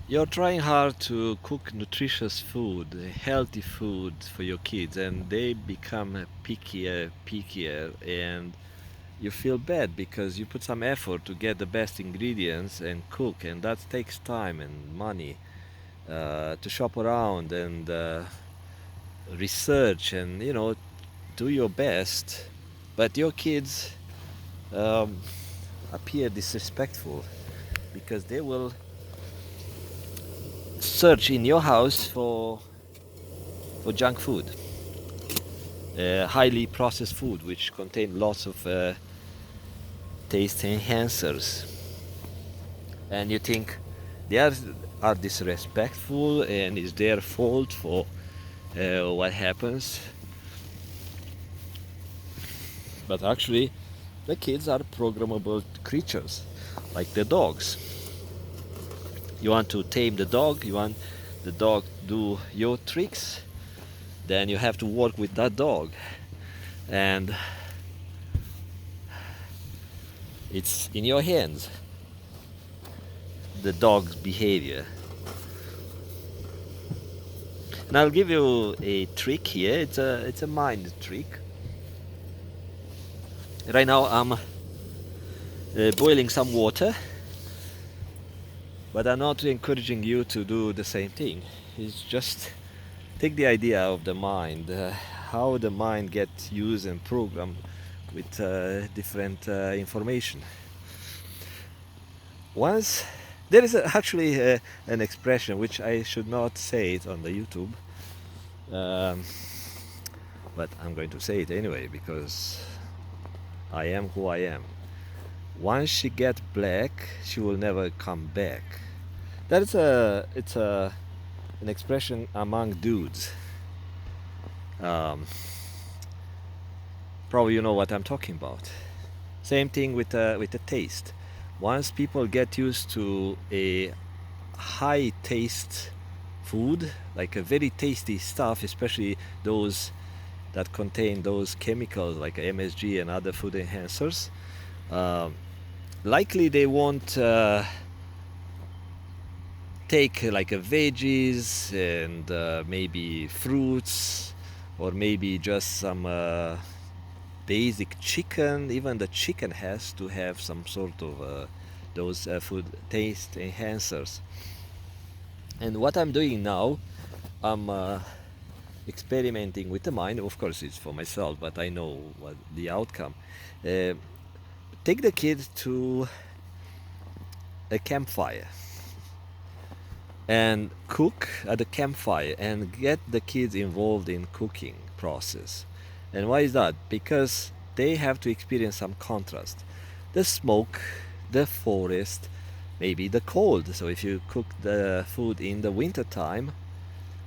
You're trying hard to cook nutritious food, healthy food for your kids, and they become pickier, and you feel bad because you put some effort to get the best ingredients and cook, and that takes time and money to shop around and research and do your best. But your kids um, appear disrespectful because they will search in your house for junk food, highly processed food which contain lots of taste enhancers, and you think they are disrespectful and it's their fault for what happens, but actually the kids are programmable creatures like the dogs. You want to tame the dog, you want the dog to do your tricks, then you have to work with that dog, and it's in your hands, the dog's behavior. And I'll give you a trick here. It's a mind trick. Right now I'm boiling some water, but I'm not encouraging you to do the same thing. It's just take the idea of the mind, how the mind gets used and programmed with different information. Once there is actually an expression which I should not say it on the YouTube, um, but I'm going to say it anyway because I am who I am. Once she gets black, she will never come back. That is it's an expression among dudes. Um, Probably you know what I'm talking about. Same thing with the taste. Once people get used to a high taste food, like a very tasty stuff, especially those that contain those chemicals like MSG and other food enhancers, um, likely they won't take like a veggies and maybe fruits, or maybe just some basic chicken. Even the chicken has to have some sort of those food taste enhancers. And what I'm doing now, I'm experimenting with the mind. Of course, it's for myself, but I know what the outcome. Uh, Take the kid to a campfire and cook at the campfire and get the kids involved in cooking process. And why is that? Because they have to experience some contrast, the smoke, the forest, maybe the cold. So if you cook the food in the winter time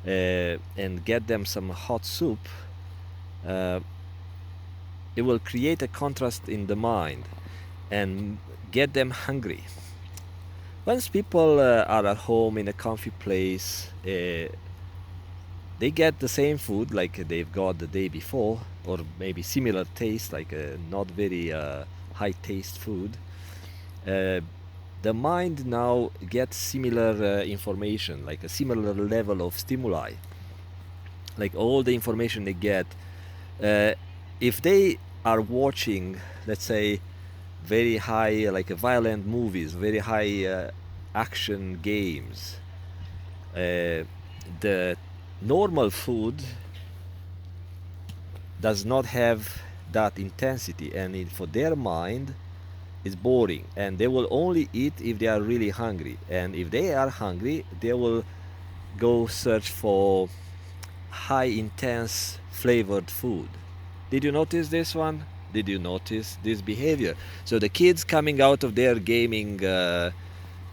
and get them some hot soup, uh, it will create a contrast in the mind and get them hungry. Once people are at home in a comfy place, they get the same food like they've got the day before, or maybe similar taste, like not very high taste food. Uh, the mind now gets similar information, like a similar level of stimuli, like all the information they get. Uh, if they are watching, let's say, very high, like violent movies, very high action games, the normal food does not have that intensity, and for their mind it's boring, and they will only eat if they are really hungry, and if they are hungry they will go search for high intense flavored food. Did you notice this one? Did you notice this behavior? So the kids coming out of their gaming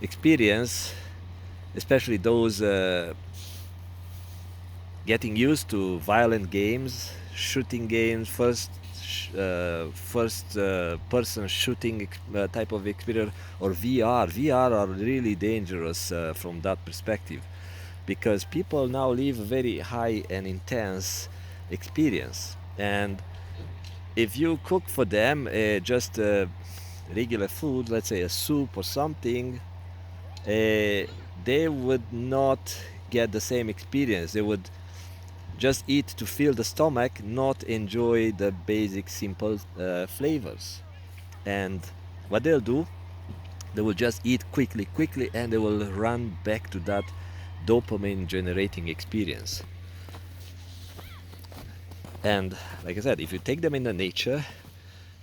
experience, especially those getting used to violent games, shooting games, first person shooting type of experience, or VR. VR are really dangerous from that perspective, because people now live a very high and intense experience. And if you cook for them just regular food, let's say a soup or something, they would not get the same experience. They would just eat to fill the stomach, not enjoy the basic simple flavors. And what they'll do, they will just eat quickly, and they will run back to that dopamine generating experience. And like I said, if you take them in the nature,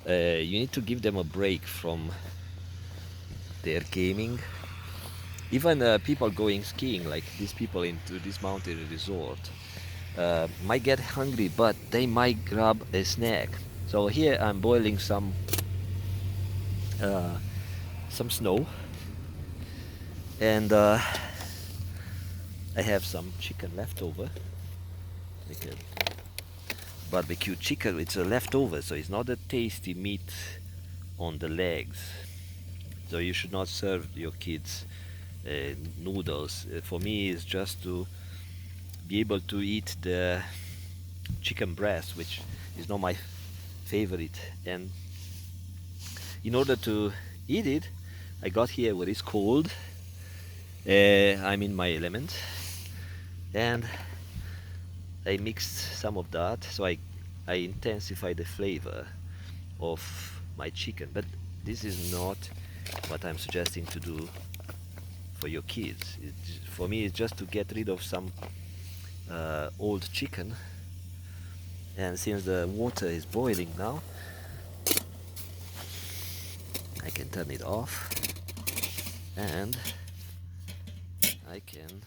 you need to give them a break from their gaming. Even people going skiing, like these people into this mountain resort, might get hungry, but they might grab a snack. So here I'm boiling uh, some snow, and I have some chicken left over. Like a barbecue chicken, it's a leftover, so it's not a tasty meat on the legs. So you should not serve your kids noodles. For me, it's just to be able to eat the chicken breast, which is not my favorite. And in order to eat it, I got here where it's cold. I'm in my element, and I mixed some of that, so I intensify the flavor of my chicken. But this is not what I'm suggesting to do for your kids. For me, it's just to get rid of some old chicken. And since the water is boiling now, I can turn it off, and I can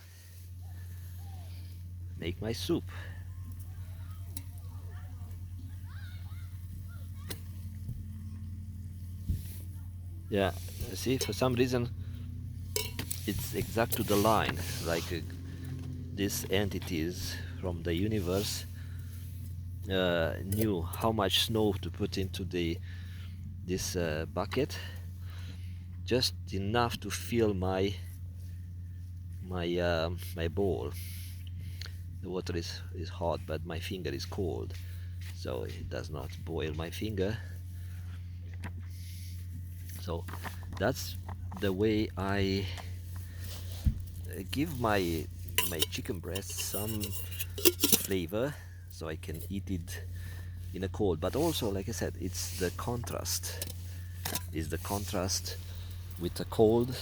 make my soup. Yeah, see, for some reason it's exact to the line, like these entities from the universe knew how much snow to put into this bucket, just enough to fill my bowl. The water is hot, but my finger is cold, so it does not boil my finger. So that's the way I give my chicken breast some flavor, so I can eat it in a cold. But also, like I said, it's the contrast. Is the contrast with the cold.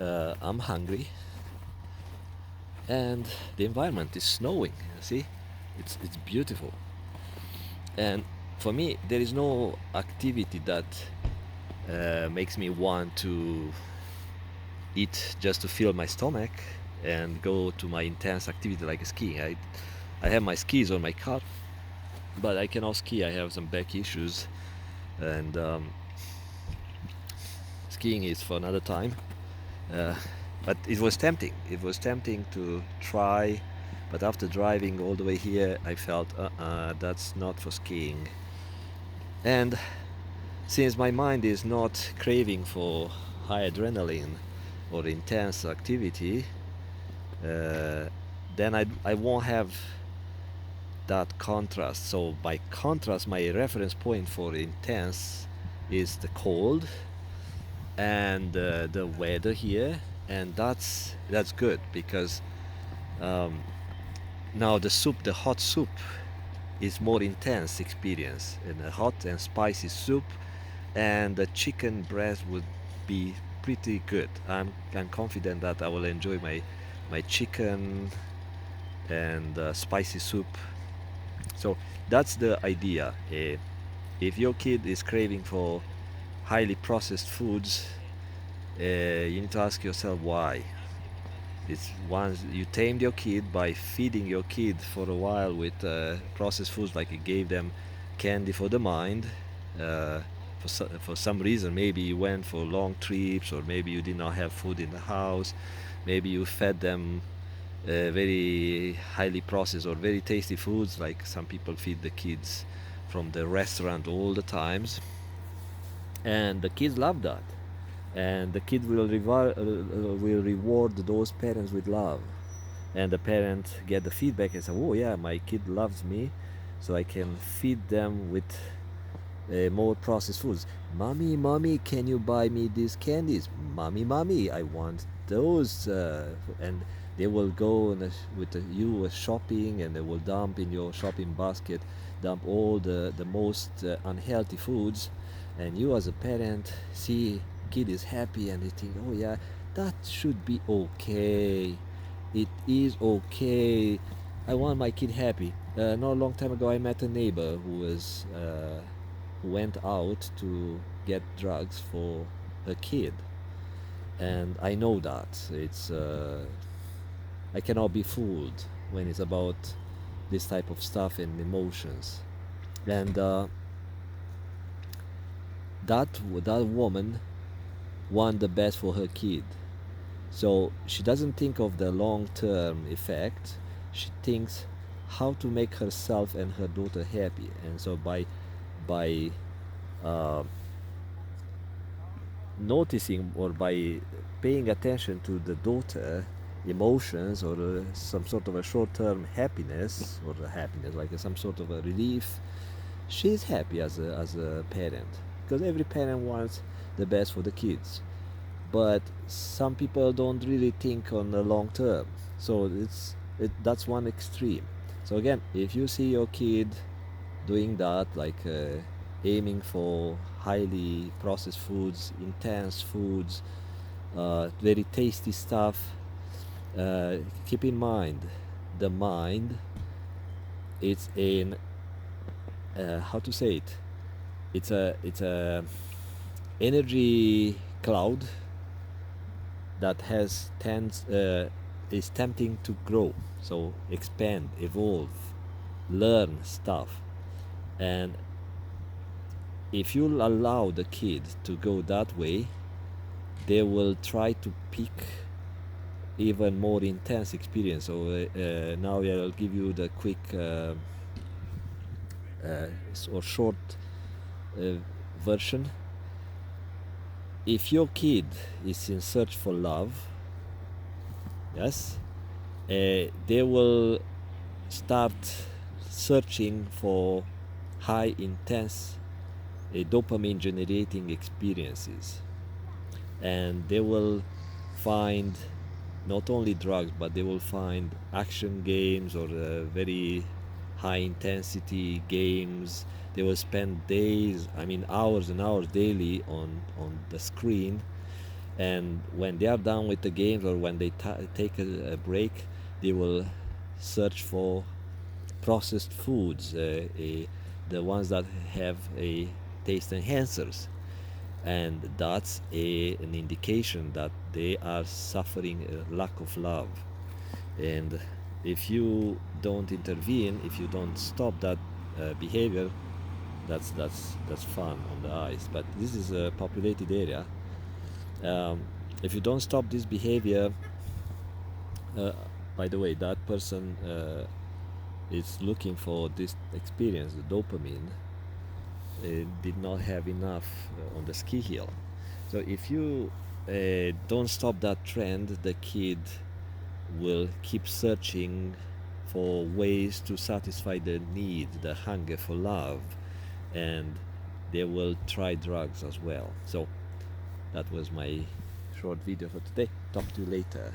I'm hungry, and the environment is snowing. See, it's beautiful. And for me, there is no activity that makes me want to eat just to fill my stomach and go to my intense activity like skiing. I have my skis on my car, but I cannot ski. I have some back issues, and skiing is for another time. Uh, but it was tempting. It was tempting to try, but after driving all the way here, I felt, that's not for skiing. And since my mind is not craving for high adrenaline or intense activity, then I won't have that contrast. So by contrast, my reference point for intense is the cold and the weather here, and that's good because um, now the hot soup is more intense experience, and a hot and spicy soup, and the chicken breast would be pretty good. I'm confident that I will enjoy my chicken and spicy soup. So that's the idea. If your kid is craving for highly processed foods, you need to ask yourself why. It's once you tamed your kid by feeding your kid for a while with processed foods, like you gave them candy for the mind. Uh, for some reason, maybe you went for long trips, or maybe you did not have food in the house. Maybe you fed them very highly processed or very tasty foods, like some people feed the kids from the restaurant all the times, and the kids love that, and the kid will reward those parents with love, and the parent get the feedback and say, oh yeah, my kid loves me, so I can feed them with more processed foods. Mommy, mommy, can you buy me these candies? Mommy, mommy, I want those. And they will go with you shopping, and they will dump in your shopping basket, dump all the most unhealthy foods. And you, as a parent, see kid is happy, and they think, oh yeah, that should be okay. It is okay. I want my kid happy. Not a long time ago, I met a neighbor who went out to get drugs for a kid, and I know that I cannot be fooled when it's about this type of stuff and emotions. And that woman want the best for her kid, so she doesn't think of the long-term effect. She thinks how to make herself and her daughter happy, and so by uh, noticing or by paying attention to the daughter emotions, or some sort of a short-term happiness, or a happiness like some sort of a relief, she's happy as a parent, because every parent wants the best for the kids. But some people don't really think on the long term, so that's one extreme. So again, if you see your kid doing that, like aiming for highly processed foods, intense foods, very tasty stuff, uh, keep in mind, the mind, it's in how to say it, it's a energy cloud that has tends is tempting to grow, so expand, evolve, learn stuff. And if you allow the kid to go that way, they will try to pick even more intense experience. So now I'll give you the quick or short uh, version. If your kid is in search for love, yes, they will start searching for high intense dopamine generating experiences, and they will find not only drugs, but they will find action games, or very high intensity games. They will spend days, I mean hours and hours daily on the screen. And when they are done with the games, or when they take a break, they will search for processed foods, the ones that have a taste enhancers, and that's an indication that they are suffering a lack of love. And if you don't intervene, if you don't stop that behavior, that's fun on the eyes. But this is a populated area. Um, if you don't stop this behavior, uh, by the way, that person is looking for this experience, the dopamine, did not have enough on the ski hill. So if you don't stop that trend, the kid will keep searching for ways to satisfy the need, the hunger for love, and they will try drugs as well. So that was my short video for today. Talk to you later.